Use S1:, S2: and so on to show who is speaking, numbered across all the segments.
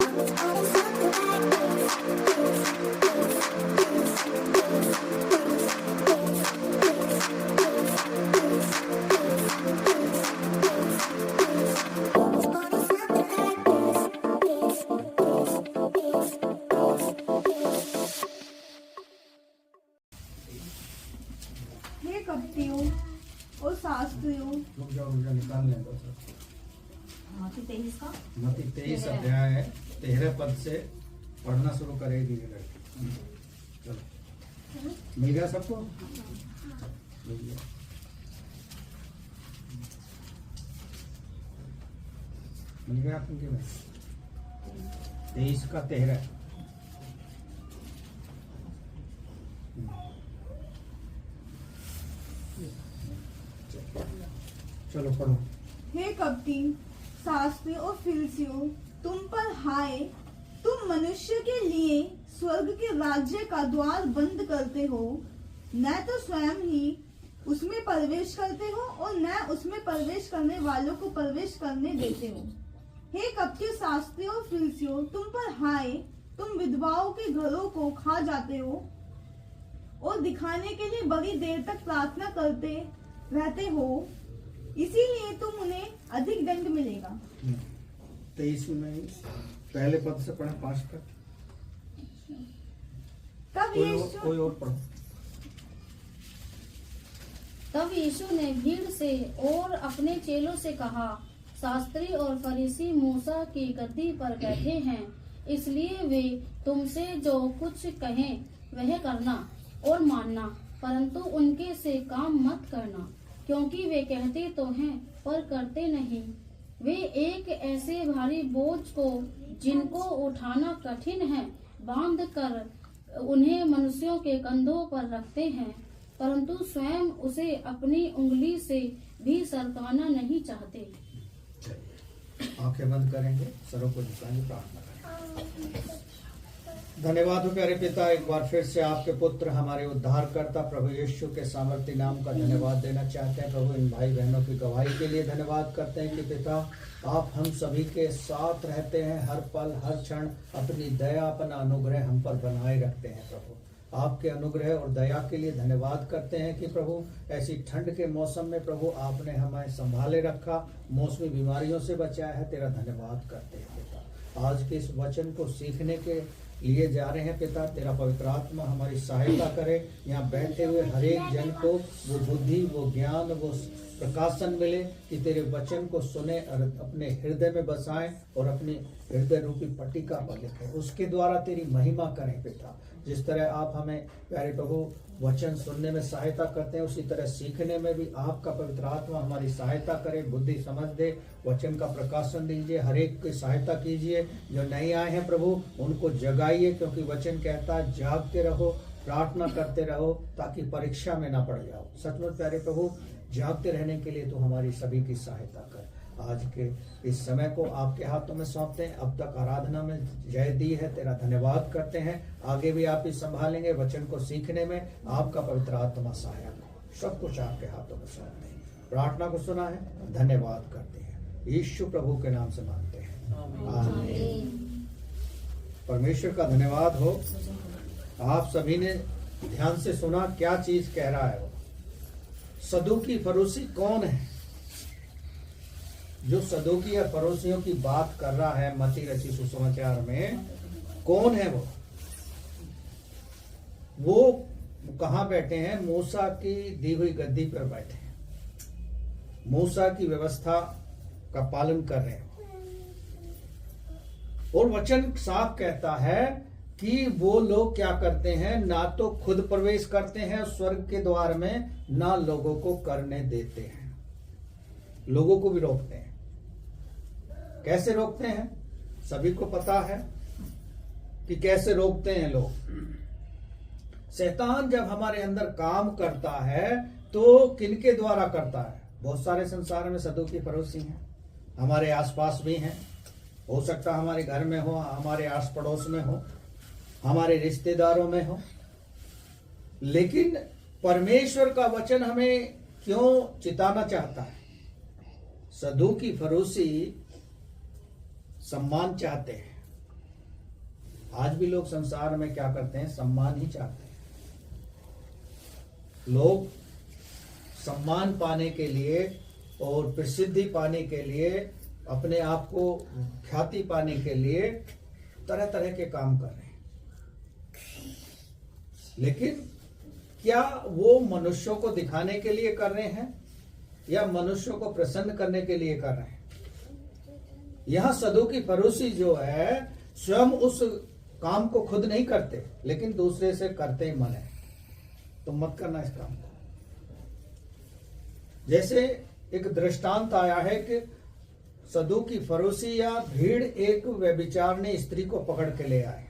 S1: हे कपटियों और शास्त्रियों,
S2: रुक जाओ निकाल लें बस।
S3: मत्ती 23 का
S2: मत्ती 23 अध्याय है, 13 पद से पढ़ना शुरू करेगी ये लड़की। चलो, मिल गया सबको? मिल गया। मिल गया आपको कि नहीं? 23 का 13। चलो पढ़ो।
S1: हे कपटी, शास्त्री और फरीसियों, तुम पर हाय, तुम मनुष्य के लिए स्वर्ग के राज्य का द्वार बंद करते हो, न तो स्वयं ही उसमें प्रवेश करते हो और न उसमें प्रवेश करने वालों को प्रवेश करने देते हो। हे कपटी शास्त्री और फरीसियों, तुम पर हाय, तुम विधवाओं के घरों को खा जाते हो और दिखाने के लिए बड़ी देर तक प्रार्थना करते रहते हो, इसीलिए तुम उन्हें अधिक दंड मिलेगा।
S2: 23 में पहले पद से पढ़ा 5 तक। कोई और पढ़ो।
S3: तब यीशु ने भीड़ से और अपने चेलों से कहा, शास्त्री और फरीसी मूसा की गद्दी पर बैठे हैं, इसलिए वे तुमसे जो कुछ कहें वह करना और मानना, परंतु उनके से काम मत करना, क्योंकि वे कहते तो हैं पर करते नहीं। वे एक ऐसे भारी बोझ को जिनको उठाना कठिन है बांध कर उन्हें मनुष्यों के कंधों पर रखते हैं, परंतु स्वयं उसे अपनी उंगली से भी सरकाना नहीं चाहते।
S2: आंखें बंद करेंगे, सरों को झुकाएंगे, प्रार्थना करेंगे। धन्यवाद हो प्यारे पिता, एक बार फिर से आपके पुत्र हमारे उद्धारकर्ता प्रभु यीशु के सामर्थ्य नाम का धन्यवाद देना चाहते हैं। प्रभु इन भाई बहनों की गवाही के लिए धन्यवाद करते हैं कि पिता आप हम सभी के साथ रहते हैं, हर पल हर क्षण अपनी दया अपना अनुग्रह हम पर बनाए रखते हैं। प्रभु आपके अनुग्रह और दया के लिए धन्यवाद करते हैं कि प्रभु ऐसी ठंड के मौसम में प्रभु आपने हमें संभाले रखा, मौसमी बीमारियों से बचाया है। तेरा धन्यवाद करते हैं पिता। आज के इस वचन को सीखने के लिए जा रहे हैं पिता, तेरा पवित्र आत्मा हमारी सहायता करे। यहाँ बैठे हुए हर एक जन को वो बुद्धि, वो ज्ञान, वो प्रकाशन मिले कि तेरे वचन को सुने और अपने हृदय में बसाएं और अपनी हृदय रूपी पट्टिका पर लिखें, उसके द्वारा तेरी महिमा करें पिता। जिस तरह आप हमें प्यारे प्रभु वचन सुनने में सहायता करते हैं, उसी तरह सीखने में भी आपका पवित्र आत्मा हमारी सहायता करे, बुद्धि समझ दे, वचन का प्रकाशन दीजिए, हर एक की सहायता कीजिए। जो नहीं आए हैं प्रभु उनको जगाइए, क्योंकि वचन कहता है जागते रहो, प्रार्थना करते रहो, ताकि परीक्षा में ना पड़ जाओ। सचमुच प्यारे प्रभु जागते रहने के लिए तो हमारी सभी की सहायता कर। आज के इस समय को आपके हाथों में सौंपते हैं। अब तक आराधना में जय दी है, तेरा धन्यवाद करते हैं। आगे भी आप ही संभालेंगे, वचन को सीखने में आपका पवित्र आत्मा सहायक हो। सब कुछ आपके हाथों में सौंपते हैं। प्रार्थना को सुना है, धन्यवाद करते हैं, यीशु प्रभु के नाम से मांगते हैं, आमीन। परमेश्वर का धन्यवाद हो। आप सभी ने ध्यान से सुना, क्या चीज कह रहा है वो। सदूकी फरीसी कौन है? जो सदूकी या फरीसियों की बात कर रहा है मत्ती रची सुसमाचार में, कौन है वो कहां बैठे हैं? मूसा की दी हुई गद्दी पर बैठे हैं, मूसा की व्यवस्था का पालन कर रहे हैं। और वचन साफ कहता है कि वो लोग क्या करते हैं, ना तो खुद प्रवेश करते हैं स्वर्ग के द्वार में, ना लोगों को करने देते हैं, लोगों को भी रोकते हैं। कैसे रोकते हैं? सभी को पता है कि कैसे रोकते हैं लोग। शैतान जब हमारे अंदर काम करता है तो किनके द्वारा करता है? बहुत सारे संसार में सदूकी फरीसी हैं, हमारे आसपास भी हैं, हो सकता है हमारे घर में हो, हमारे आस पड़ोस में हो, हमारे रिश्तेदारों में हो। लेकिन परमेश्वर का वचन हमें क्यों चिताना चाहता है? सदूकी फरीसी सम्मान चाहते हैं, आज भी लोग संसार में क्या करते हैं, सम्मान ही चाहते हैं। लोग सम्मान पाने के लिए और प्रसिद्धि पाने के लिए, अपने आप को ख्याति पाने के लिए तरह तरह के काम कर रहे हैं। लेकिन क्या वो मनुष्यों को दिखाने के लिए कर रहे हैं या मनुष्यों को प्रसन्न करने के लिए कर रहे हैं? यहां सदूकी फरीसी जो है स्वयं उस काम को खुद नहीं करते, लेकिन दूसरे से करते ही मन है। तो मत करना इस काम को। जैसे एक दृष्टांत आया है कि सदूकी फरीसी या भीड़ एक व्यभिचारिणी स्त्री को पकड़ के ले आए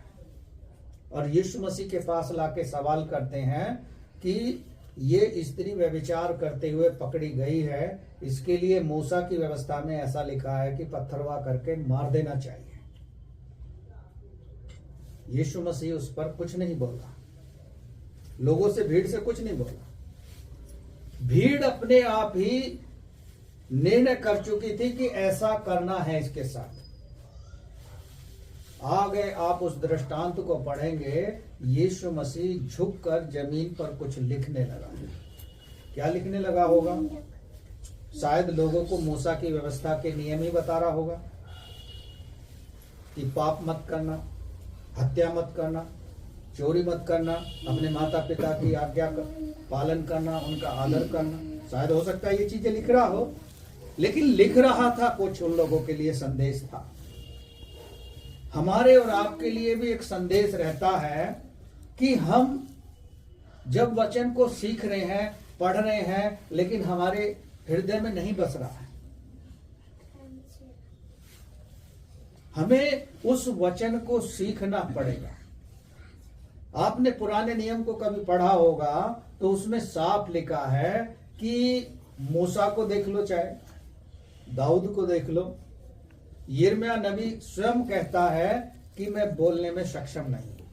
S2: और यीशु मसीह के पास लाके सवाल करते हैं कि ये स्त्री व्यभिचार करते हुए पकड़ी गई है, इसके लिए मूसा की व्यवस्था में ऐसा लिखा है कि पत्थरवा करके मार देना चाहिए। यीशु मसीह उस पर कुछ नहीं बोला, लोगों से, भीड़ से कुछ नहीं बोला। भीड़ अपने आप ही निर्णय कर चुकी थी कि ऐसा करना है इसके साथ। आगे आप उस दृष्टांत को पढ़ेंगे, यीशु मसीह झुककर जमीन पर कुछ लिखने लगा। क्या लिखने लगा होगा? शायद लोगों को मूसा की व्यवस्था के नियम ही बता रहा होगा कि पाप मत करना, हत्या मत करना, चोरी मत करना, अपने माता पिता की आज्ञा का पालन करना, उनका आदर करना। शायद हो सकता है ये चीजें लिख रहा हो, लेकिन लिख रहा था कुछ उन लोगों के लिए संदेश था। हमारे और आपके लिए भी एक संदेश रहता है कि हम जब वचन को सीख रहे हैं, पढ़ रहे हैं, लेकिन हमारे हृदय में नहीं बस रहा है। हमें उस वचन को सीखना पड़ेगा। आपने पुराने नियम को कभी पढ़ा होगा तो उसमें साफ लिखा है कि मूसा को देख लो, चाहे दाऊद को देख लो, यिर्मयाह नबी स्वयं कहता है कि मैं बोलने में सक्षम नहीं हूं।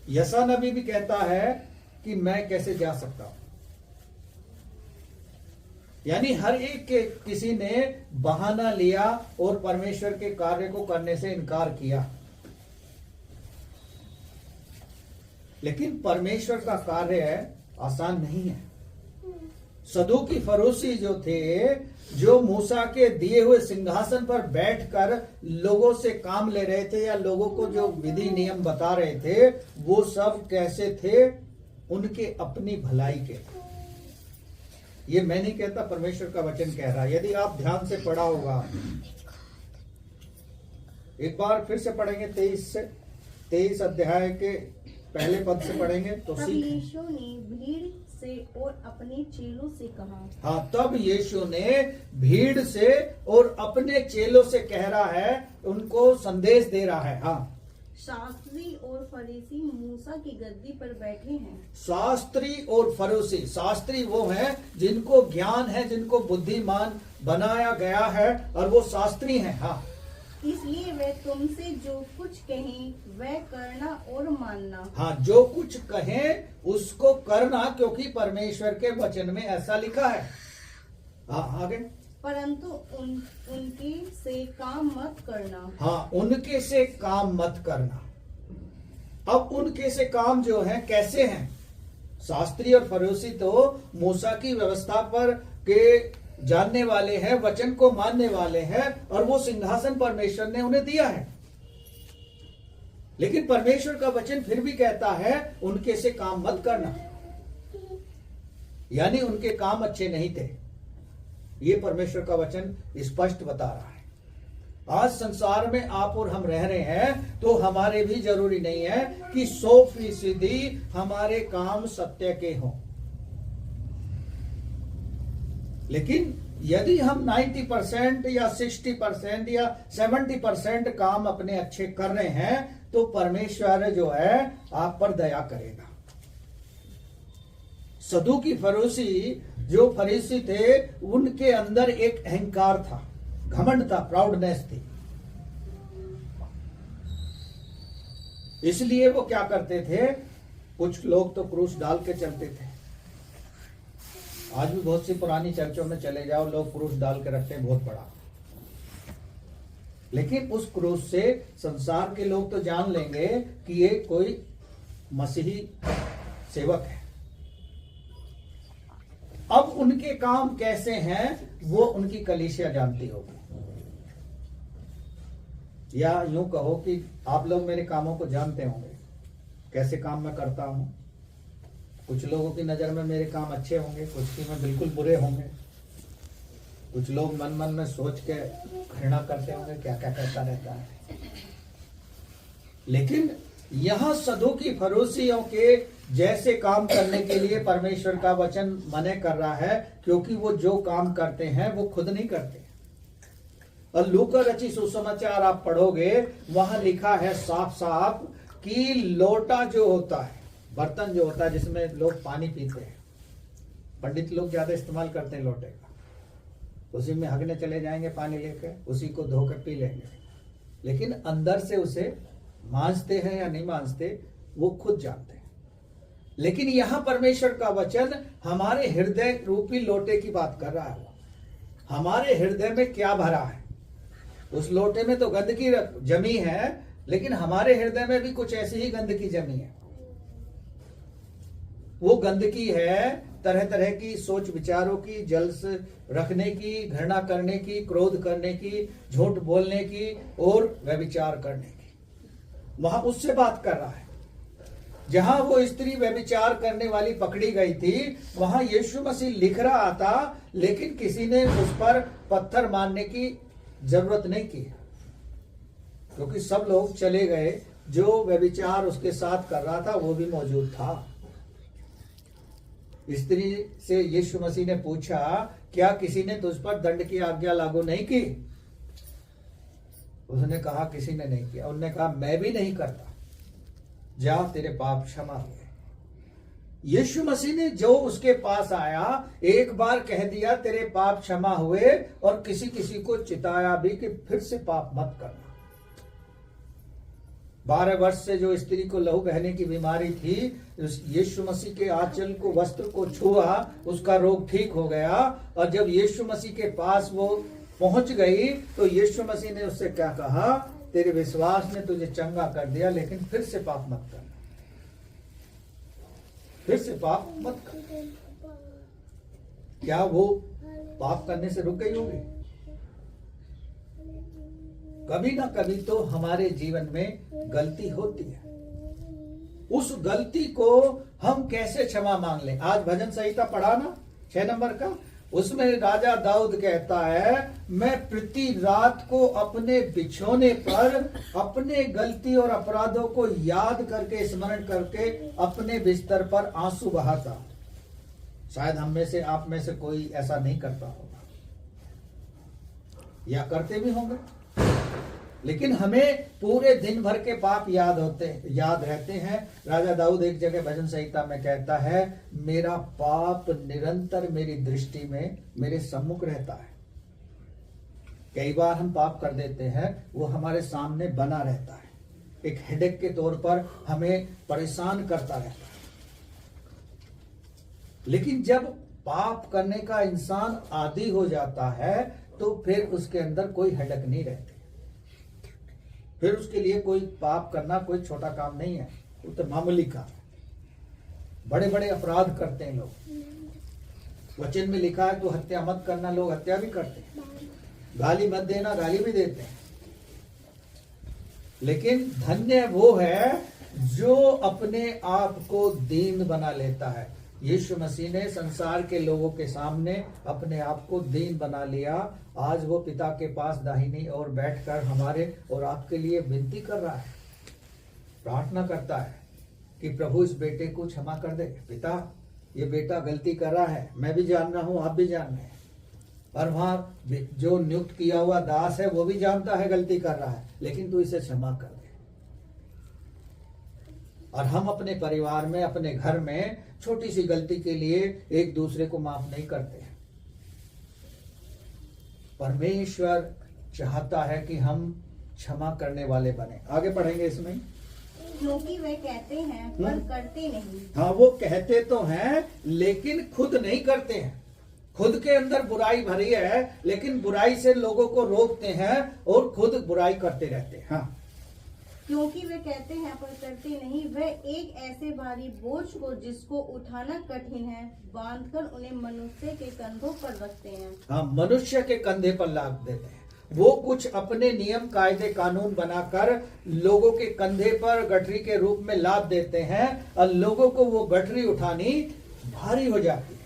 S2: यशा नबी भी कहता है कि मैं कैसे जा सकता हूं। यानी हर एक के किसी ने बहाना लिया और परमेश्वर के कार्य को करने से इनकार किया। लेकिन परमेश्वर का कार्य आसान नहीं है। सदूकी फरीसी जो थे, जो मूसा के दिए हुए सिंहासन पर बैठकर लोगों से काम ले रहे थे या लोगों को जो विधि नियम बता रहे थे, वो सब कैसे थे? उनके अपनी भलाई के। ये मैं नहीं कहता, परमेश्वर का वचन कह रहा है। यदि आप ध्यान से पढ़ा होगा, एक बार फिर से पढ़ेंगे 23 अध्याय के पहले पद से पढ़ेंगे तो
S4: तब यीशु ने भीड़ से और अपने चेलों से कहा।
S2: हाँ, तब यीशु ने भीड़ से और अपने चेलों से कह रहा है, उनको संदेश दे रहा है। हाँ,
S4: शास्त्री और फरीसी मूसा की गद्दी पर बैठे हैं।
S2: शास्त्री और फरीसी, शास्त्री वो हैं जिनको ज्ञान है, जिनको बुद्धिमान बनाया गया है, और वो शास्त्री हैं। हाँ,
S4: इसलिए वे तुमसे जो कुछ कहें वह करना और मानना।
S2: हाँ, जो कुछ कहें उसको करना, क्योंकि परमेश्वर के वचन में ऐसा लिखा है। हाँ, आगे।
S4: परंतु उनके से काम मत करना।
S2: हाँ, उनके से काम मत करना। अब उनके से काम जो है कैसे हैं? शास्त्री और फरीसी तो मूसा की व्यवस्था पर के जानने वाले हैं, वचन को मानने वाले हैं, और वो सिंहासन परमेश्वर ने उन्हें दिया है। लेकिन परमेश्वर का वचन फिर भी कहता है उनके से काम मत करना, यानी उनके काम अच्छे नहीं थे। ये परमेश्वर का वचन स्पष्ट बता रहा है। आज संसार में आप और हम रह रहे हैं, तो हमारे भी जरूरी नहीं है कि 100% हमारे काम सत्य के हों। लेकिन यदि हम 90% या 60% या 70% काम अपने अच्छे कर रहे हैं, तो परमेश्वर जो है आप पर दया करेगा। सदूकी फरीसी जो फरीसी थे, उनके अंदर एक अहंकार था, घमंड था, प्राउडनेस थी। इसलिए वो क्या करते थे, कुछ लोग तो क्रूस डाल के चलते थे। आज भी बहुत सी पुरानी चर्चों में चले जाओ, लोग क्रूस डाल के रखते हैं बहुत बड़ा। लेकिन उस क्रूस से संसार के लोग तो जान लेंगे कि ये कोई मसीही सेवक है। अब उनके काम कैसे हैं वो उनकी कलीसिया जानती होगी। या यूं कहो कि आप लोग मेरे कामों को जानते होंगे, कैसे काम मैं करता हूं। कुछ लोगों की नजर में मेरे काम अच्छे होंगे, कुछ की में बिल्कुल बुरे होंगे। कुछ लोग मन मन में सोच के घृणा करते होंगे, क्या क्या कहता रहता है। लेकिन यहां सदूकी फरीसियों के जैसे काम करने के लिए परमेश्वर का वचन मना कर रहा है, क्योंकि वो जो काम करते हैं वो खुद नहीं करते। और लूका रची सुसमाचार आप पढ़ोगे, वहां लिखा है साफ साफ कि लोटा जो होता है, बर्तन जो होता है जिसमें लोग पानी पीते हैं, पंडित लोग ज्यादा इस्तेमाल करते हैं लोटे का, उसी में हगने चले जाएंगे पानी लेकर, उसी को धोकर पी लेंगे। लेकिन अंदर से उसे मांजते हैं या नहीं मांजते वो खुद जानते हैं। लेकिन यहां परमेश्वर का वचन हमारे हृदय रूपी लोटे की बात कर रहा है। हमारे हृदय में क्या भरा है? उस लोटे में तो गंदगी जमी है, लेकिन हमारे हृदय में भी कुछ ऐसी ही गंदगी जमी है। वो गंदगी है तरह तरह की सोच विचारों की, जल्स रखने की, घृणा करने की, क्रोध करने की, झूठ बोलने की और व्यभिचार करने की। वहां उससे बात कर रहा है। जहां वो स्त्री व्यभिचार करने वाली पकड़ी गई थी, वहां यीशु मसीह लिख रहा था, लेकिन किसी ने उस पर पत्थर मारने की जरूरत नहीं की, क्योंकि सब लोग चले गए। जो व्यभिचार उसके साथ कर रहा था वो भी मौजूद था। स्त्री से यीशु मसीह ने पूछा, क्या किसी ने तुझ पर दंड की आज्ञा लागू नहीं की? उसने कहा किसी ने नहीं किया। उन्होंने कहा मैं भी नहीं करता, जा तेरे पाप क्षमा हुए। यीशु मसीह ने जो उसके पास आया, एक बार कह दिया तेरे पाप क्षमा हुए, और किसी किसी को चिताया भी कि फिर से पाप मत करना। 12 वर्ष से जो स्त्री को लहू बहने की बीमारी थी, यीशु मसीह के आंचल को, वस्त्र को छुआ, उसका रोग ठीक हो गया। और जब यीशु मसीह के पास वो पहुंच गई तो यीशु मसीह ने उससे क्या कहा? तेरे विश्वास ने तुझे चंगा कर दिया, लेकिन फिर से पाप मत करना, फिर से पाप मत कर। क्या वो पाप करने से रुक गई होगी? कभी ना कभी तो हमारे जीवन में गलती होती है। उस गलती को हम कैसे क्षमा मांग लें? आज भजन संहिता पढ़ा ना 6 नंबर का, उसमें राजा दाऊद कहता है, मैं प्रति रात को अपने बिछोने पर अपने गलती और अपराधों को याद करके, स्मरण करके अपने बिस्तर पर आंसू बहाता। शायद हम में से, आप में से कोई ऐसा नहीं करता होगा, या करते भी होंगे। लेकिन हमें पूरे दिन भर के पाप याद रहते हैं। राजा दाऊद एक जगह भजन संहिता में कहता है, मेरा पाप निरंतर मेरी दृष्टि में, मेरे सम्मुख रहता है। कई बार हम पाप कर देते हैं, वो हमारे सामने बना रहता है, एक हेडेक के तौर पर हमें परेशान करता रहता है। लेकिन जब पाप करने का इंसान आदी हो जाता है, तो फिर उसके अंदर कोई हेडेक नहीं रहती। फिर उसके लिए कोई पाप करना कोई छोटा काम नहीं है, वो तो मामूली काम है। बड़े बड़े अपराध करते हैं लोग। वचन में लिखा है तो हत्या मत करना, लोग हत्या भी करते हैं। गाली मत देना, गाली भी देते हैं। लेकिन धन्य वो है जो अपने आप को दीन बना लेता है। यीशु मसीह ने संसार के लोगों के सामने अपने आप को दीन बना लिया। आज वो पिता के पास दाहिनी ओर बैठकर हमारे और आपके लिए विनती कर रहा है, प्रार्थना करता है कि प्रभु इस बेटे को क्षमा कर दे। पिता, ये बेटा गलती कर रहा है, मैं भी जान रहा हूं, आप भी जान रहे हैं। और वहां जो नियुक्त किया हुआ दास है वो भी जानता है गलती कर रहा है, लेकिन तू इसे क्षमा कर दे। और हम अपने परिवार में, अपने घर में छोटी सी गलती के लिए एक दूसरे को माफ नहीं करते हैं। परमेश्वर चाहता है कि हम क्षमा करने वाले बने। आगे पढ़ेंगे इसमें।
S4: क्योंकि वे कहते हैं पर करते नहीं।
S2: हाँ, वो कहते तो हैं लेकिन खुद नहीं करते हैं। खुद के अंदर बुराई भरी है, लेकिन बुराई से लोगों को रोकते हैं और खुद बुराई करते रहते हैं। हाँ,
S4: क्योंकि वे कहते हैं पर करते नहीं। वे एक ऐसे भारी बोझ को जिसको उठाना कठिन है बांधकर उन्हें मनुष्य के कंधों पर रखते हैं।
S2: हाँ, मनुष्य के कंधे पर लाद देते हैं। वो कुछ अपने नियम कायदे कानून बनाकर लोगों के कंधे पर गठरी के रूप में लाद देते हैं और लोगों को वो गठरी उठानी भारी हो जाती है।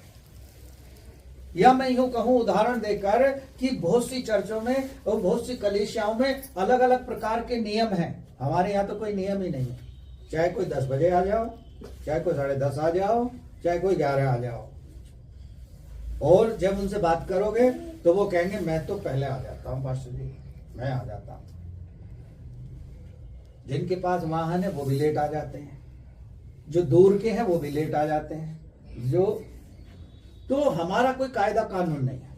S2: या मैं यूं कहूं उदाहरण देकर कि बहुत सी चर्चों में और बहुत सी कलीसियाओं में अलग अलग प्रकार के नियम हैं। हमारे यहाँ तो कोई नियम ही नहीं है। चाहे कोई 10 बजे आ जाओ, चाहे कोई 10:30 आ जाओ, चाहे कोई 11 आ जाओ। और जब उनसे बात करोगे तो वो कहेंगे मैं तो पहले आ जाता हूँ पास्टर जी, मैं आ जाता हूँ। जिनके पास वाहन है वो भी लेट आ जाते हैं, जो दूर के हैं वो भी लेट आ जाते हैं। जो तो हमारा कोई कायदा कानून नहीं है।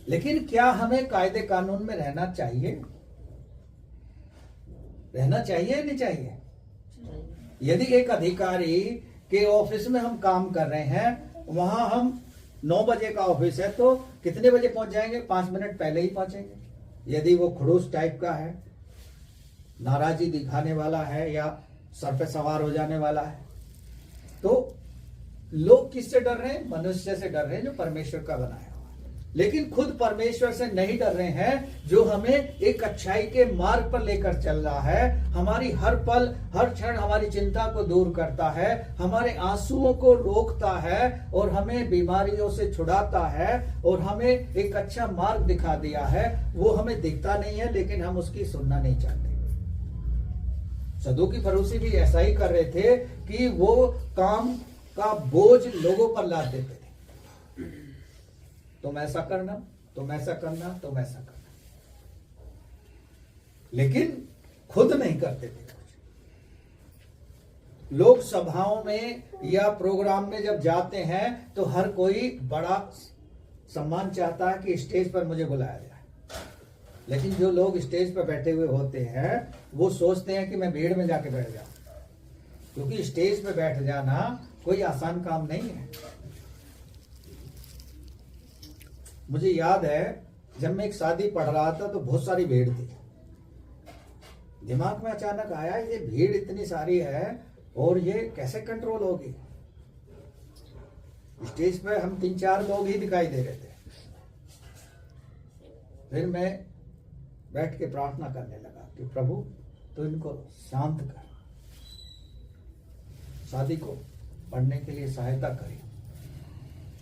S2: लेकिन क्या हमें कायदे कानून में रहना चाहिए? रहना चाहिए नहीं चाहिए? यदि एक अधिकारी के ऑफिस में हम काम कर रहे हैं, वहां हम 9 बजे का ऑफिस है तो कितने बजे पहुंच जाएंगे? 5 मिनट पहले ही पहुंचेंगे। यदि वो खड़ूस टाइप का है, नाराजगी दिखाने वाला है या सर पे सवार हो जाने वाला है, तो लोग किससे डर रहे हैं? मनुष्य से डर रहे हैं जो परमेश्वर का बनाया हुआ। लेकिन खुद परमेश्वर से नहीं डर रहे हैं, जो हमें एक अच्छाई के मार्ग पर लेकर चल रहा है, हमारी हर पल हर क्षण हमारी चिंता को दूर करता है, हमारे आंसुओं को रोकता है और हमें बीमारियों से छुड़ाता है और हमें एक अच्छा मार्ग दिखा दिया है। वो हमें दिखता नहीं है लेकिन हम उसकी सुनना नहीं चाहते। सदूकी फरीसी भी ऐसा ही कर रहे थे कि वो काम का बोझ लोगों पर लाद देते थे। तुम ऐसा करना, तुम ऐसा करना, तुम ऐसा करना, लेकिन खुद नहीं करते थे। लोग सभाओं में या प्रोग्राम में जब जाते हैं तो हर कोई बड़ा सम्मान चाहता है कि स्टेज पर मुझे बुलाया जाए। लेकिन जो लोग स्टेज पर बैठे हुए होते हैं वो सोचते हैं कि मैं भीड़ में जाके बैठ जाऊं, क्योंकि स्टेज पर बैठ जाना कोई आसान काम नहीं है। मुझे याद है जब मैं एक शादी पढ़ रहा था तो बहुत सारी भीड़ थी। दिमाग में अचानक आया ये भीड़ इतनी सारी है और ये कैसे कंट्रोल होगी। स्टेज पे हम 3-4 लोग ही दिखाई दे रहे थे। फिर मैं बैठ के प्रार्थना करने लगा कि प्रभु तो इनको शांत कर, शादी को पढ़ने के लिए सहायता करें।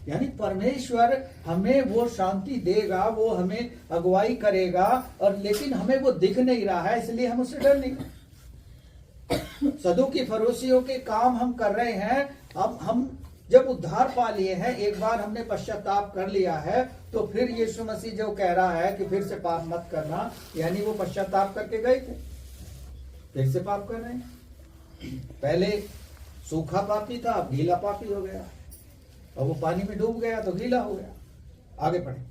S2: यानी परमेश्वर हमें वो शांति देगा, वो हमें अगुवाई करेगा, और लेकिन हमें वो दिख नहीं रहा है इसलिए हम उससे डर नहीं। सदूकी फरीसियों के काम हम कर रहे हैं। अब हम जब उद्धार पा लिए हैं, एक बार हमने पश्चाताप कर लिया है, तो फिर यीशु मसीह जो कह रहा है कि फिर से पाप मत करना, यानी वो पश्चाताप करके गए थे, फिर से पाप कर रहे हैं। पहले सूखा पापी था, अब गीला पापी हो गया, और वो पानी में डूब गया तो गीला हो गया। आगे पढ़े।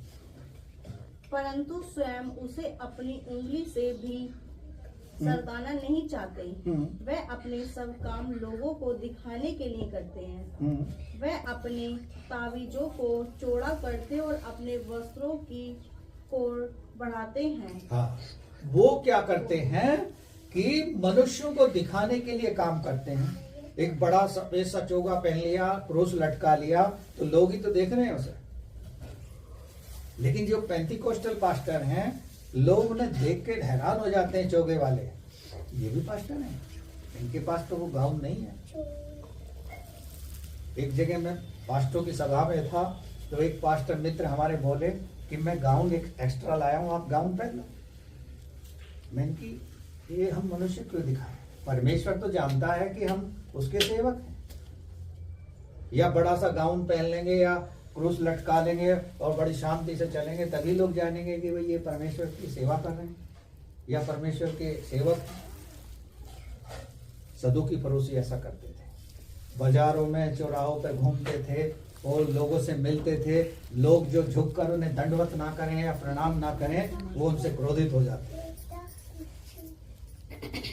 S4: परंतु स्वयं उसे अपनी उंगली से भी सरकाना नहीं चाहते। वे अपने सब काम लोगों को दिखाने के लिए करते हैं। वे अपने तावीजों को चौड़ा करते और अपने वस्त्रों की कोर बढ़ाते हैं।
S2: हाँ, वो क्या करते हैं कि मनुष्यों को दिखाने के लिए काम करते हैं। एक बड़ा सफेद सा चोगा पहन लिया, क्रूस लटका लिया, तो लोग ही तो देख रहे हैं उसे। लेकिन जो पेंटिकोस्टल पास्टर हैं, लोग उन्हें देख के हैरान हो जाते हैं। चोगे वाले ये भी पास्टर हैं, इनके पास तो वो गाउन नहीं है। एक जगह मैं पास्टरों की सभा में था तो एक पास्टर मित्र हमारे बोले कि मैं गाउन एक एक्स्ट्रा लाया हूं, आप गाउन पहन लो। मैंने कि ये हम मनुष्य क्यों दिखाएं? परमेश्वर तो जानता है कि हम उसके सेवक हैं। या बड़ा सा गाउन पहन लेंगे या क्रूस लटका लेंगे और बड़ी शांति से चलेंगे, तभी लोग जानेंगे कि भाई ये परमेश्वर की सेवा कर रहे हैं या परमेश्वर के सेवक हैं। सदूकी फरीसी ऐसा करते थे। बाजारों में चौराहों पर घूमते थे और लोगों से मिलते थे। लोग जो झुककर उन्हें दंडवत ना करें या प्रणाम ना करें, वो उनसे क्रोधित हो जाते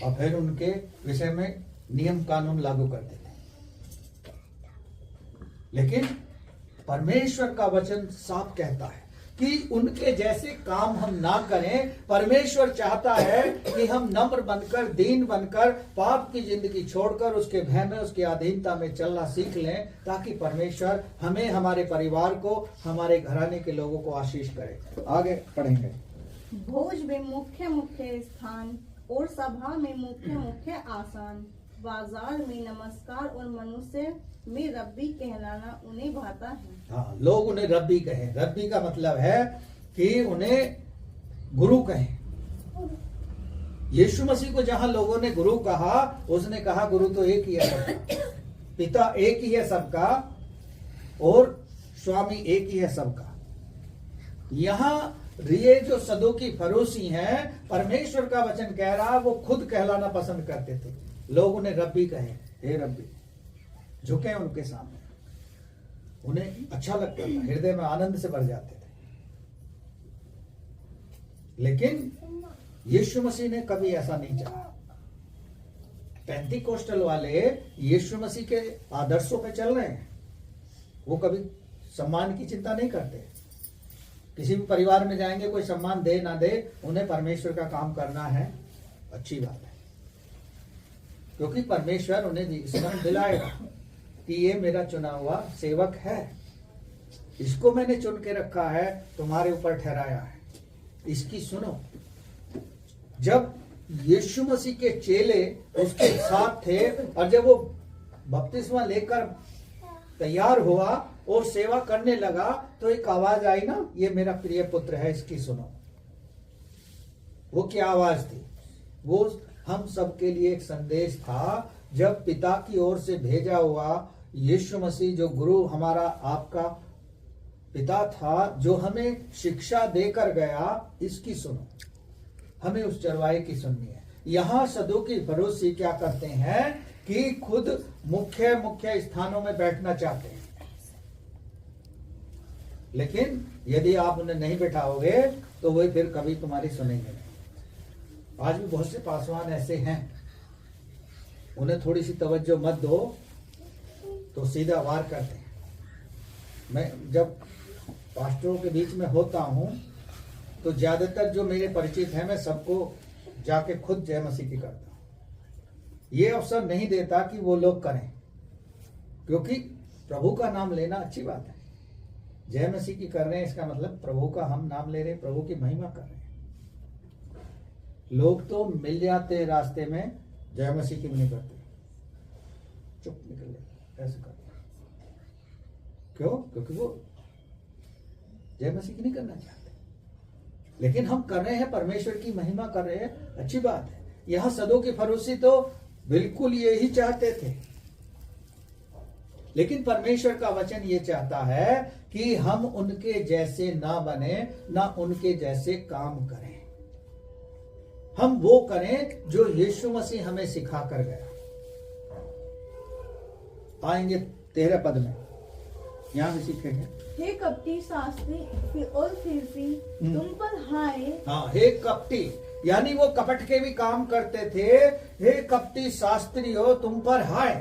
S2: और फिर उनके विषय में नियम कानून लागू करते थे। लेकिन परमेश्वर का वचन साफ कहता है कि उनके जैसे काम हम ना करें। परमेश्वर चाहता है कि हम नम्र बनकर, दीन बनकर, पाप की जिंदगी छोड़कर उसके भय में, उसकी अधीनता में चलना सीख लें, ताकि परमेश्वर हमें, हमारे परिवार को, हमारे घराने के लोगों को आशीष करे। आगे पढ़ेंगे।
S4: भोज में मुख्य मुख्य स्थान और सभा में मुख्य मुख्य आसन, बाजार में नमस्कार और मनुष्य में रब्बी कहलाना उन्हें भाता है।
S2: हाँ, लोग उन्हें रब्बी कहें। रब्बी का मतलब है कि उन्हें गुरु कहें। यीशु मसीह को जहां लोगों ने गुरु कहा, उसने कहा गुरु तो एक ही है सबका, पिता एक ही है सबका और स्वामी एक ही है सबका। यहां ये जो सदूकी फरीसी हैं, परमेश्वर का वचन कह रहा, वो खुद कहलाना पसंद करते थे। लोग उन्हें रब्बी कहें, हे रब्बी, झुके उनके सामने, उन्हें अच्छा लगता था, हृदय में आनंद से भर जाते थे। लेकिन यीशु मसीह ने कभी ऐसा नहीं चाहा। पेंटिकोस्टल वाले यीशु मसीह के आदर्शों पे चल रहे हैं। वो कभी सम्मान की चिंता नहीं करते। किसी भी परिवार में जाएंगे, कोई सम्मान दे ना दे, उन्हें परमेश्वर का काम करना है, अच्छी बात है, क्योंकि परमेश्वर उन्हें स्मरण दिलाएगा कि ये मेरा चुना हुआ सेवक है, इसको मैंने चुन के रखा है, तुम्हारे ऊपर ठहराया है, इसकी सुनो। जब यीशु मसीह के चेले उसके साथ थे और जब वो बपतिस्मा लेकर तैयार हुआ और सेवा करने लगा, तो एक आवाज आई ना, ये मेरा प्रिय पुत्र है, इसकी सुनो। वो क्या आवाज थी? वो हम सबके लिए एक संदेश था। जब पिता की ओर से भेजा हुआ यीशु मसीह, जो गुरु हमारा आपका पिता था, जो हमें शिक्षा देकर गया, इसकी सुनो। हमें उस चरवाहे की सुननी है। यहां सदूकी फरीसी क्या करते हैं कि खुद मुख्य मुख्य स्थानों में बैठना चाहते हैं, लेकिन यदि आप उन्हें नहीं बैठाओगे तो वे फिर कभी तुम्हारी सुनेंगे नहीं। आज भी बहुत से पासवान ऐसे हैं, उन्हें थोड़ी सी तवज्जो मत दो तो सीधा वार करते हैं। मैं जब पास्टरों के बीच में होता हूं तो ज्यादातर जो मेरे परिचित हैं, मैं सबको जाके खुद जय मसीह की करता हूं। ये अवसर नहीं देता कि वो लोग करें, क्योंकि प्रभु का नाम लेना अच्छी बात है। जय मसीह की कर रहे हैं, इसका मतलब प्रभु का हम नाम ले रहे हैं, प्रभु की महिमा कर रहे हैं। लोग तो मिल जाते हैं रास्ते में, जय मसीह की भी नहीं करते, चुप निकल जाते, ऐसे करते। क्यों? क्योंकि वो जय मसीह की नहीं करना चाहते। लेकिन हम कर रहे हैं, परमेश्वर की महिमा कर रहे हैं, अच्छी बात है। यहां सदूकी फरीसी तो बिल्कुल यही चाहते थे, लेकिन परमेश्वर का वचन ये चाहता है कि हम उनके जैसे ना बने, ना उनके जैसे काम करें। हम वो करें जो यीशु मसीह हमें सिखा कर गया। आएंगे 13 पद में, यहां भी सीखेंगे।
S1: हे कपटी शास्त्री और फरीसी, तुम पर हाय।
S2: हाँ, हे कपटी, यानी वो कपट के भी काम करते थे। हे कपटी शास्त्री हो, तुम पर हाय।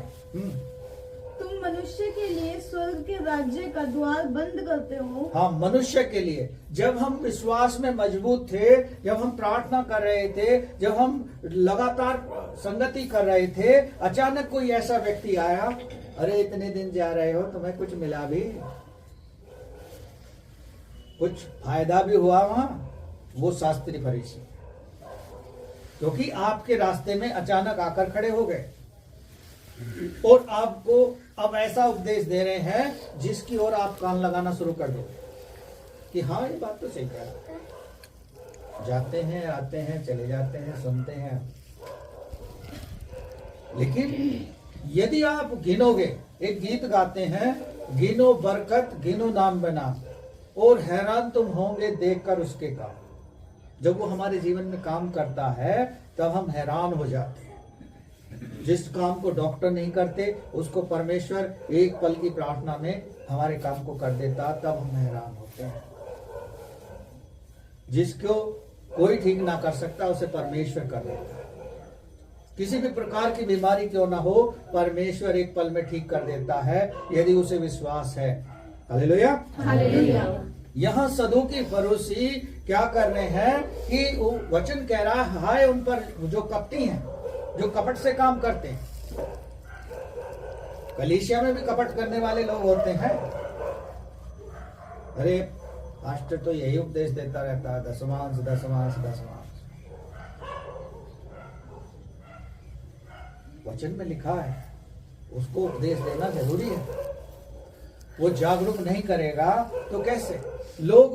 S1: तुम मनुष्य के लिए स्वर्ग के राज्य का द्वार बंद करते हो।
S2: हाँ, मनुष्य के लिए। जब हम विश्वास में मजबूत थे, जब हम प्रार्थना कर रहे थे, जब हम लगातार संगति कर रहे थे, अचानक कोई ऐसा व्यक्ति आया, अरे इतने दिन जा रहे हो, तुम्हें कुछ मिला भी, कुछ फायदा भी हुआ वहां? वो शास्त्री फरीसी, क्योंकि आपके रास्ते में अचानक आकर खड़े हो गए और आपको अब ऐसा उपदेश दे रहे हैं जिसकी ओर आप कान लगाना शुरू कर दो कि हाँ, ये बात तो सही कह रहा है। जाते हैं, आते हैं, चले जाते हैं, सुनते हैं। लेकिन यदि आप गिनोगे, एक गीत गाते हैं, गिनो बरकत गिनो नाम बना, और हैरान तुम होंगे देखकर उसके काम। जब वो हमारे जीवन में काम करता है तब हम हैरान हो जाते हैं। जिस काम को डॉक्टर नहीं करते, उसको परमेश्वर एक पल की प्रार्थना में हमारे काम को कर देता, तब हम हैरान होते हैं। जिसको कोई ठीक ना कर सकता, उसे परमेश्वर कर देता है। किसी भी प्रकार की बीमारी क्यों ना हो, परमेश्वर एक पल में ठीक कर देता है, यदि उसे विश्वास है। हालेलुया।
S3: हालेलुया।
S2: यहाँ सदूकी फरीसी क्या कर रहे हैं कि वो वचन कह रहा है हाय उन पर जो कपटी हैं, जो कपट से काम करते हैं। कलीसिया में भी कपट करने वाले लोग होते हैं। अरे पास्टर तो यही उपदेश देता रहता है, दशमांश दशमांश दशमांश। वचन में लिखा है, उसको उपदेश देना जरूरी है। वो जागरूक नहीं करेगा तो कैसे? लोग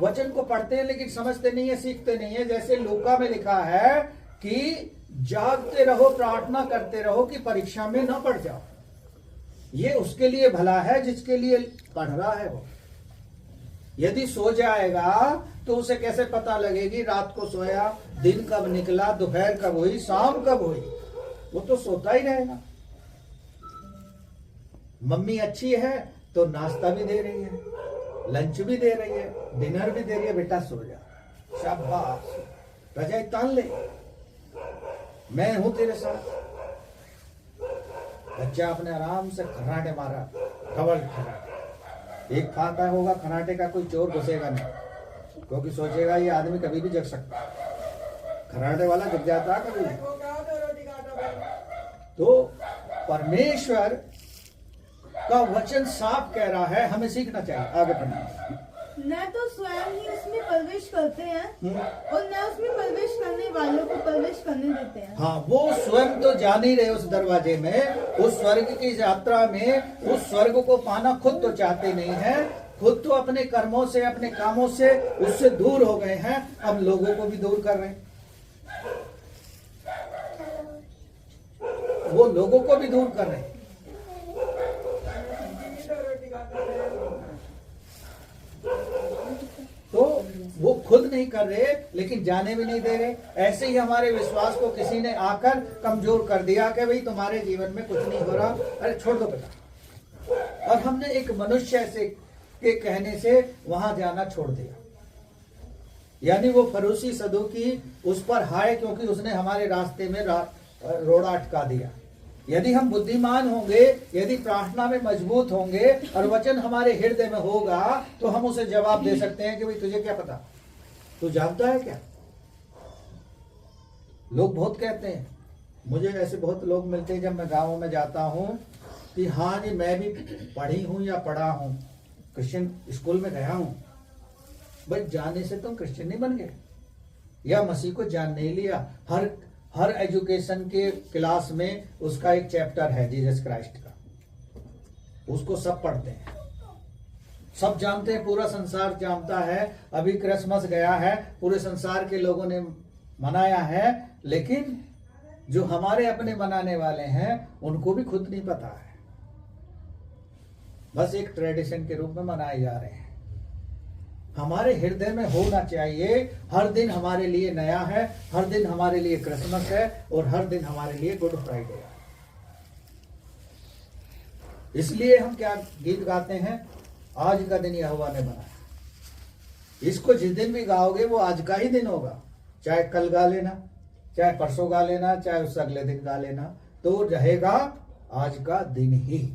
S2: वचन को पढ़ते हैं लेकिन समझते नहीं है, सीखते नहीं है। जैसे लूका में लिखा है कि जागते रहो, प्रार्थना करते रहो कि परीक्षा में न पड़ जाओ। ये उसके लिए भला है जिसके लिए पढ़ रहा है। वो यदि सो जाएगा तो उसे कैसे पता लगेगी रात को सोया, दिन कब निकला, दोपहर कब हुई, शाम कब हुई? वो तो सोता ही रहेगा। मम्मी अच्छी है तो नाश्ता भी दे रही है, लंच भी दे रही है, डिनर भी दे रही है, बेटा सो जा, शाबाश, रजाई तान ले, मैं हूं तेरे साथ। बच्चा अपने आराम से खर्राटे मारा, डबल खर्राटे। एक खाता होगा खर्राटे का, कोई चोर घुसेगा नहीं, क्योंकि सोचेगा ये आदमी कभी भी जग सकता है। खर्राटे वाला जग जाता है कभी। तो परमेश्वर का वचन साफ कह रहा है, हमें सीखना चाहिए। आगे बढ़ना।
S1: न तो स्वयं ही उसमें प्रवेश करते हैं और न उसमें प्रवेश करने वालों को प्रवेश करने देते हैं।
S2: हाँ, वो स्वयं तो जा नहीं रहे उस दरवाजे में, उस स्वर्ग की यात्रा में। उस स्वर्ग को पाना खुद तो चाहते नहीं है, खुद तो अपने कर्मों से, अपने कामों से उससे दूर हो गए हैं। अब लोगों को भी दूर कर रहे हैं, वो लोगों को भी दूर कर रहे हैं। तो वो खुद नहीं कर रहे लेकिन जाने भी नहीं दे रहे। ऐसे ही हमारे विश्वास को किसी ने आकर कमजोर कर दिया कि भाई तुम्हारे जीवन में कुछ नहीं हो रहा, अरे छोड़ दो बेटा। और हमने एक मनुष्य ऐसे के कहने से वहां जाना छोड़ दिया। यानी वो फरीसी सदूकी उस पर हाय क्योंकि उसने हमारे रास्ते में रोड़ा अटका दिया। यदि हम बुद्धिमान होंगे, यदि प्रार्थना में मजबूत होंगे और वचन हमारे हृदय में होगा तो हम उसे जवाब दे सकते हैं कि भाई तुझे क्या पता, तू जानता है क्या? लोग बहुत कहते हैं, मुझे ऐसे बहुत लोग मिलते हैं जब मैं गाँव में जाता हूँ कि हाँ जी मैं भी पढ़ी हूँ या पढ़ा हूँ, क्रिश्चियन स्कूल में गया हूँ। भाई जाने से तुम क्रिश्चियन नहीं बन गए या मसीह को जान नहीं लिया। हर एजुकेशन के क्लास में उसका एक चैप्टर है जीसस क्राइस्ट का, उसको सब पढ़ते हैं, सब जानते हैं, पूरा संसार जानता है। अभी क्रिसमस गया है, पूरे संसार के लोगों ने मनाया है, लेकिन जो हमारे अपने मनाने वाले हैं उनको भी खुद नहीं पता है, बस एक ट्रेडिशन के रूप में मनाए जा रहे हैं। हमारे हृदय में होना चाहिए हर दिन हमारे लिए नया है, हर दिन हमारे लिए क्रिसमस है और हर दिन हमारे लिए गुड फ्राइडे है। इसलिए हम क्या गीत गाते हैं, आज का दिन यहोवा ने बनाया। इसको जिस दिन भी गाओगे वो आज का ही दिन होगा, चाहे कल गा लेना, चाहे परसों गा लेना, चाहे उससे अगले दिन गा लेना, तो रहेगा आज का दिन ही।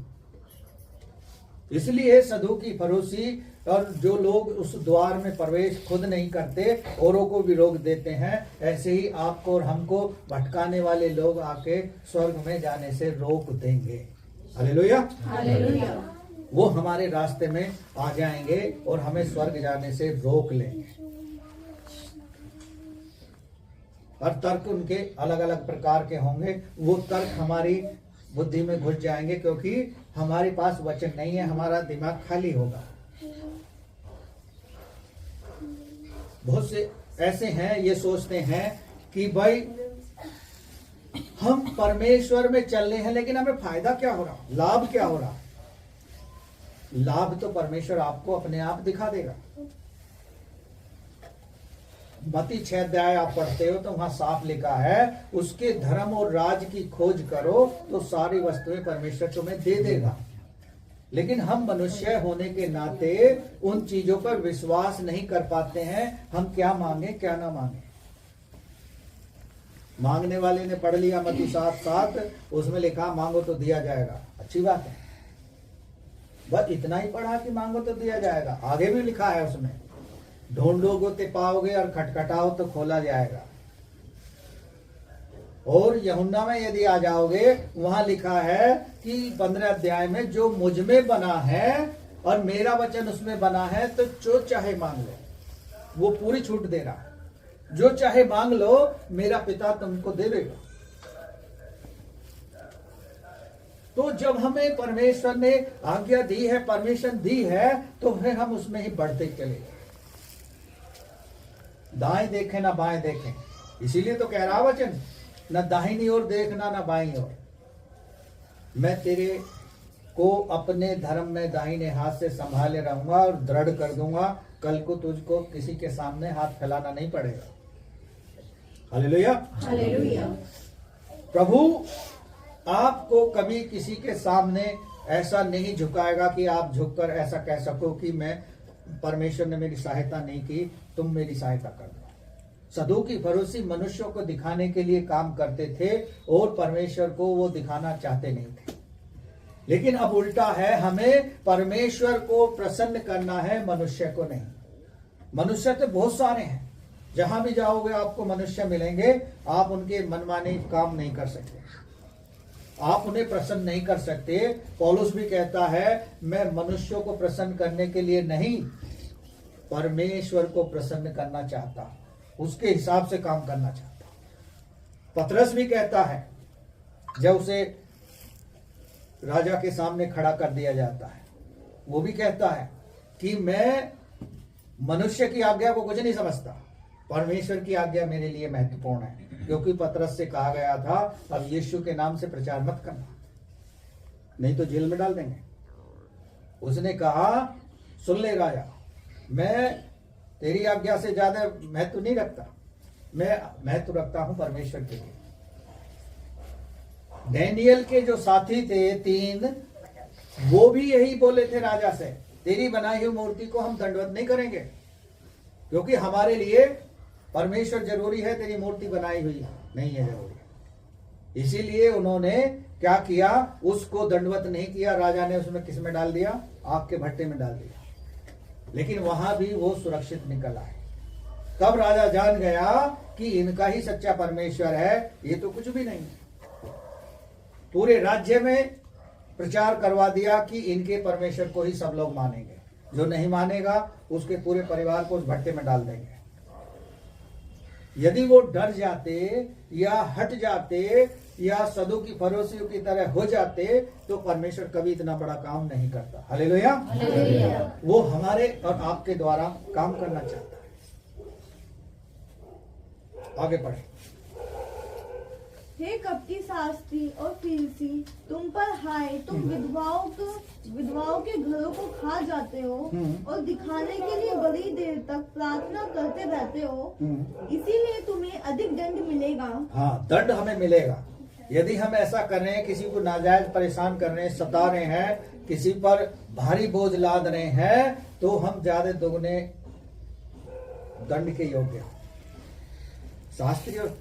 S2: इसलिए सदूकी फरीसी और जो लोग उस द्वार में प्रवेश खुद नहीं करते, औरों को भी रोक देते हैं, ऐसे ही आपको और हमको भटकाने वाले लोग आके स्वर्ग में जाने से रोक देंगे। Hallelujah, hallelujah. वो हमारे रास्ते में आ जाएंगे और हमें स्वर्ग जाने से रोक लेंगे। और तर्क उनके अलग अलग प्रकार के होंगे, वो तर्क हमारी बुद्धि में घुस जाएंगे क्योंकि हमारे पास वचन नहीं है, हमारा दिमाग खाली होगा। बहुत से ऐसे हैं ये सोचते हैं कि भाई हम परमेश्वर में चल रहे हैं लेकिन हमें फायदा क्या हो रहा, लाभ क्या हो रहा? लाभ तो परमेश्वर आपको अपने आप दिखा देगा। मत्ती 6 अध्याय आप पढ़ते हो तो वहां साफ लिखा है, उसके धर्म और राज की खोज करो तो सारी वस्तुएं परमेश्वर तुम्हें दे देगा। लेकिन हम मनुष्य होने के नाते उन चीजों पर विश्वास नहीं कर पाते हैं। हम क्या मांगे क्या ना मांगे। मांगने वाले ने पढ़ लिया मत्ती 7:7, उसमें लिखा मांगो तो दिया जाएगा, अच्छी बात है। बस इतना ही पढ़ा कि मांगो तो दिया जाएगा। आगे भी लिखा है उसमें, ढूंढोगे तो पाओगे और खटखटाओ तो खोला जाएगा। और यूहन्ना में यदि आ जाओगे, वहां लिखा है कि 15 अध्याय में, जो मुझ में बना है और मेरा वचन उसमें बना है, तो जो चाहे मांग लो। वो पूरी छूट दे रहा है, जो चाहे मांग लो, मेरा पिता तुमको दे देगा। तो जब हमें परमेश्वर ने आज्ञा दी है, परमिशन दी है, तो फिर हम उसमें ही बढ़ते चले। दाएं देखें ना बाएं देखें, इसीलिए तो कह रहा वचन, न दाहिनी ओर देखना न बाईं ओर। मैं तेरे को अपने धर्म में दाहिने हाथ से संभाले रहूंगा और दृढ़ कर दूंगा। कल को तुझको किसी के सामने हाथ फैलाना नहीं पड़ेगा। Hallelujah,
S4: hallelujah.
S2: प्रभु आपको कभी किसी के सामने ऐसा नहीं झुकाएगा कि आप झुककर ऐसा कह सको कि मैं, परमेश्वर ने मेरी सहायता नहीं की, तुम मेरी सहायता कर दो। सदूकी फरीसी मनुष्यों को दिखाने के लिए काम करते थे और परमेश्वर को वो दिखाना चाहते नहीं थे। लेकिन अब उल्टा है, हमें परमेश्वर को प्रसन्न करना है, मनुष्य को नहीं। मनुष्य तो बहुत सारे हैं, जहां भी जाओगे आपको मनुष्य मिलेंगे। आप उनके मनमाने काम नहीं कर सकते, आप उन्हें प्रसन्न नहीं कर सकते। पौलुस भी कहता है, मैं मनुष्यों को प्रसन्न करने के लिए नहीं, परमेश्वर को प्रसन्न करना चाहता हूं, उसके हिसाब से काम करना चाहता हूं। पतरस भी कहता है, जब उसे राजा के सामने खड़ा कर दिया जाता है, वो भी कहता है कि मैं मनुष्य की आज्ञा को कुछ नहीं समझता, परमेश्वर की आज्ञा मेरे लिए महत्वपूर्ण है। क्योंकि पतरस से कहा गया था, अब यीशु के नाम से प्रचार मत करना, नहीं तो जेल में डाल देंगे। उसने कहा, सुन ले राजा, मैं तेरी आज्ञा से ज्यादा महत्व नहीं रखता, मैं महत्व रखता हूं परमेश्वर के लिए। डैनियल के जो साथी थे 3, वो भी यही बोले थे राजा से, तेरी बनाई हुई मूर्ति को हम दंडवत नहीं करेंगे, क्योंकि हमारे लिए परमेश्वर जरूरी है, तेरी मूर्ति बनाई हुई नहीं है जरूरी। इसीलिए उन्होंने क्या किया, उसको दंडवत नहीं किया। राजा ने उसमें किस में डाल दिया, आग के भट्टे में डाल दिया। लेकिन वहां भी वो सुरक्षित निकल आए। तब राजा जान गया कि इनका ही सच्चा परमेश्वर है, ये तो कुछ भी नहीं। पूरे राज्य में प्रचार करवा दिया कि इनके परमेश्वर को ही सब लोग मानेंगे, जो नहीं मानेगा उसके पूरे परिवार को उस भट्टे में डाल देंगे। यदि वो डर जाते या हट जाते या सदूकी फरीसियों की तरह हो जाते, तो परमेश्वर कभी इतना बड़ा काम नहीं करता। हालेलुया, वो हमारे और आपके द्वारा काम करना चाहता है। आगे पढ़े।
S1: हे कपटी शास्त्री और फरीसी, तुम पर हाय, तुम विधवाओं के घरों को खा जाते हो और दिखाने के लिए बड़ी देर तक प्रार्थना करते रहते हो, इसीलिए तुम्हें अधिक दंड मिलेगा।
S2: हाँ, दंड हमें मिलेगा यदि हम ऐसा कर रहे हैं, किसी को नाजायज परेशान कर रहे हैं, सता रहे हैं, किसी पर भारी बोझ लाद रहे हैं, तो हम ज्यादा दोगुने दंड के योग्य। शास्त्री और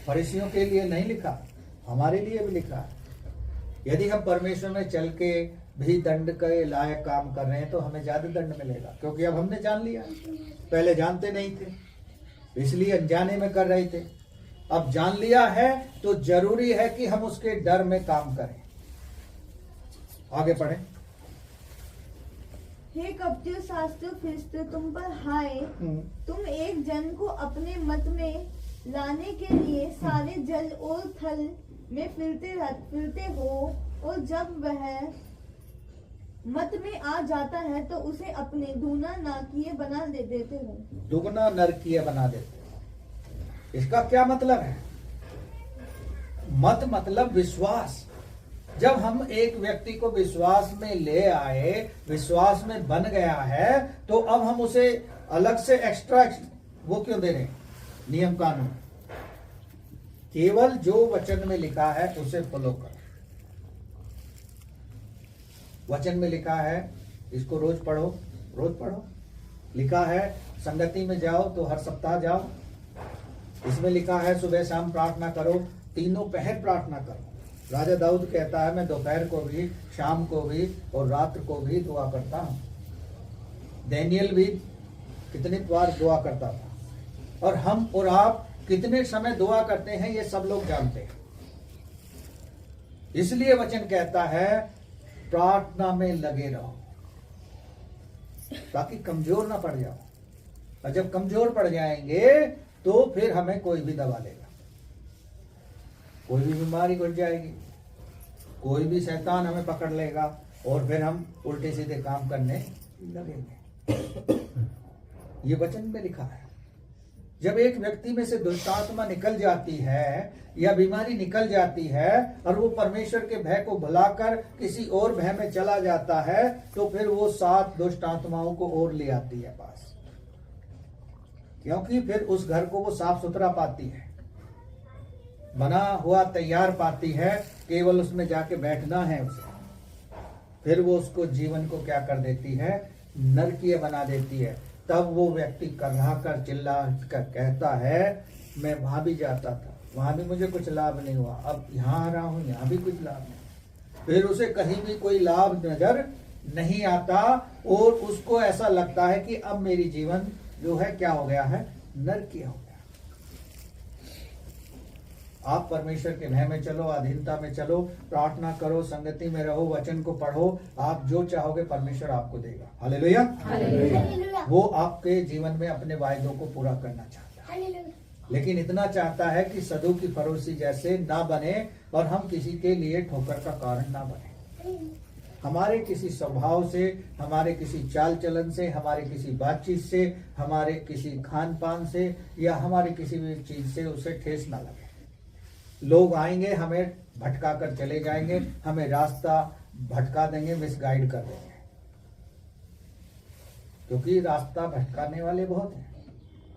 S2: फरीसियों के लिए नहीं लिखा, हमारे लिए भी लिखा है। यदि हम परमेश्वर में चल के भी दंड के लायक काम कर रहे हैं, तो हमें ज्यादा दंड मिलेगा, क्योंकि अब हमने जान लिया। पहले जानते नहीं थे, इसलिए अनजाने में कर रहे थे। अब जान लिया है तो जरूरी है कि हम उसके डर में काम करें। आगे पढ़ें।
S1: हे कपटी शास्त्री फरिश्ते, तुम पर हाय, तुम एक जन को अपने मत में लाने के लिए सारे जल और थल में फिरते हो, और जब वह मत में आ जाता है तो उसे अपने दूना नाकिए बना देते हो।
S2: दुगना नरकीय बना देते। इसका क्या मतलब है? मत मतलब विश्वास। जब हम एक व्यक्ति को विश्वास में ले आए, विश्वास में बन गया है, तो अब हम उसे अलग से एक्स्ट्रा वो क्यों दे रहे हैं? नियम कानून। केवल जो वचन में लिखा है उसे फॉलो करो। वचन में लिखा है इसको रोज पढ़ो, रोज पढ़ो। लिखा है संगति में जाओ तो हर सप्ताह जाओ। इसमें लिखा है सुबह शाम प्रार्थना करो, तीनों पहर प्रार्थना करो। राजा दाऊद कहता है मैं दोपहर को भी, शाम को भी और रात को भी दुआ करता हूँ। दानियल भी कितनी बार दुआ करता था, और हम और आप कितने समय दुआ करते हैं ये सब लोग जानते हैं। इसलिए वचन कहता है प्रार्थना में लगे रहो ताकि कमजोर ना पड़ जाओ, और जब कमजोर पड़ जाएंगे तो फिर हमें कोई भी दबा लेगा, कोई भी बीमारी घुस जाएगी, कोई भी शैतान हमें पकड़ लेगा और फिर हम उल्टे सीधे काम करने लगेंगे। ये वचन में लिखा है। जब एक व्यक्ति में से दुष्ट आत्मा निकल जाती है या बीमारी निकल जाती है और वो परमेश्वर के भय को भुलाकर किसी और भय में चला जाता है, तो फिर वो 7 दुष्ट आत्माओं को और ले आती है पास, क्योंकि फिर उस घर को वो साफ सुथरा पाती है, बना हुआ तैयार पाती है, केवल उसमें जाके बैठना है उसे। फिर वो उसको जीवन को क्या कर देती है, नरकीय बना देती है। तब वो व्यक्ति कर्रा कर चिल्ला कर कहता है मैं वहां भी जाता था, वहां भी मुझे कुछ लाभ नहीं हुआ, अब यहाँ आ रहा हूं, यहाँ भी कुछ लाभ नहीं। फिर उसे कहीं भी कोई लाभ नजर नहीं आता और उसको ऐसा लगता है कि अब मेरी जीवन जो है क्या हो गया है, नरकीय हो गया। आप परमेश्वर के भय में चलो, अधीनता में चलो, प्रार्थना करो, संगति में रहो, वचन को पढ़ो, आप जो चाहोगे परमेश्वर आपको देगा। हालेलुया। वो आपके जीवन में अपने वायदों को पूरा करना चाहता है, लेकिन इतना चाहता है कि सदू की फरोसी जैसे ना बने और हम किसी के लिए ठोकर का कारण ना बने। हमारे किसी स्वभाव से, हमारे किसी चाल चलन से, हमारे किसी बातचीत से, हमारे किसी खान पान से या हमारे किसी भी चीज से उसे ठेस ना लगे। लोग आएंगे, हमें भटका कर चले जाएंगे, हमें रास्ता भटका देंगे, मिसगाइड कर देंगे, क्योंकि रास्ता भटकाने वाले बहुत हैं।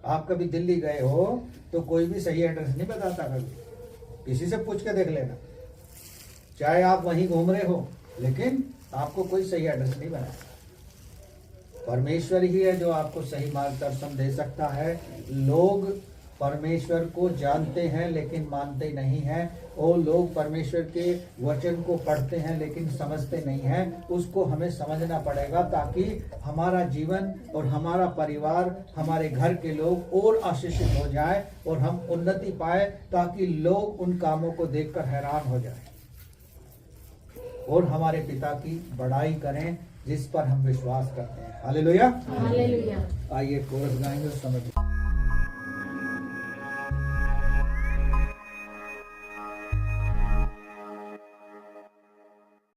S2: आप कभी दिल्ली गए हो तो कोई भी सही एड्रेस नहीं बताता, कभी किसी से पूछ के देख लेना, चाहे आप वहीं घूम रहे हो, लेकिन आपको कोई सही एड्रेस नहीं बनाता। परमेश्वर ही है जो आपको सही मार्गदर्शन दे सकता है। लोग परमेश्वर को जानते हैं लेकिन मानते नहीं हैं, और लोग परमेश्वर के वचन को पढ़ते हैं लेकिन समझते नहीं हैं। उसको हमें समझना पड़ेगा ताकि हमारा जीवन और हमारा परिवार, हमारे घर के लोग और आशीषित हो जाए और हम उन्नति पाए, ताकि लोग उन कामों को देखकर हैरान हो जाए और हमारे पिता की बड़ाई करें जिस पर हम विश्वास करते हैं। हालेलुया।
S3: हालेलुया।
S2: आइए कोरस गाएंगे, समझ